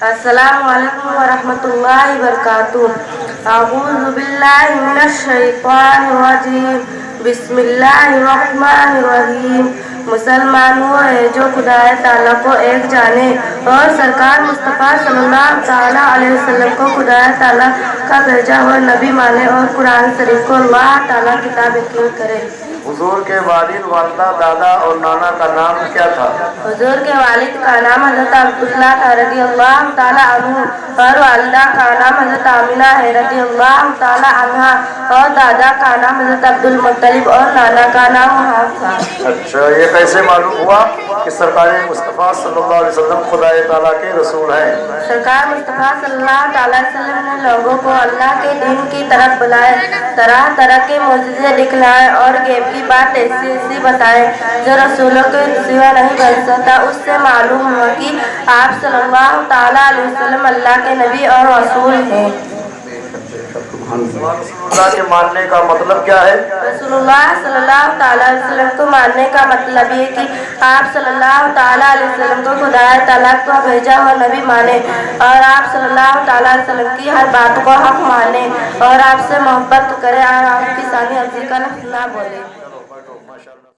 السلام علیکم ورحمۃ اللہ وبرکاتہ۔ اعوذ باللہ من الشیطان الرجیم، بسم اللہ الرحمن الرحیم۔ مسلمانوں ہے جو خدا تعالیٰ کو ایک جانے اور سرکار مصطفیٰ صلی اللہ تعالیٰ علیہ وسلم کو خدا تعالیٰ کا بھیجا ہوا نبی مانے اور قرآن شریف کو اللہ تعالیٰ کتاب یقین کرے۔ حضور کے والد، والدہ، دادا اور نانا کا نام کیا تھا؟ حضور کے والد کا نام حضرت عبداللہ تھا رضی اللہ تعالیٰ عنہ، اور والدہ کا نام حضرت آمینہ ہے رضی اللہ تعالیٰ عنہا، اور دادا کا نام حضرت عبدالمطلب اور نانا کا نام وہاب تھا۔ اچھا، یہ کیسے معلوم ہوا کہ سرکار مصطفیٰ صلی اللہ علیہ وسلم خدا تعالیٰ کے رسول ہیں؟ سرکار مصطفیٰ صلی اللہ تعالیٰ علیہ وسلم نے لوگوں کو اللہ کے دین کی طرف بلائے، طرح طرح کے معجزے دکھلائے اور غیب کی بات ایسی ایسی بتائے جو رسولوں کے سوا نہیں بن سکتا۔ اس سے معلوم ہوا کہ آپ صلی اللہ تعالیٰ علیہ وسلم اللہ کے نبی اور رسول ہیں۔ رسول اللہ کے ماننے کا مطلب کیا ہے؟ رسول اللہ صلی اللہ تعالیٰ علیہ وسلم کو ماننے کا مطلب یہ کہ آپ صلی اللہ تعالیٰ علیہ وسلم کو خدا تعالیٰ کا بھیجا ہوا نبی مانے، اور آپ صلی اللہ تعالیٰ علیہ وسلم کی ہر بات کو حق مانے، اور آپ سے محبت کرے اور آپ کی ثانی افضی کا لفظ نہ بولے۔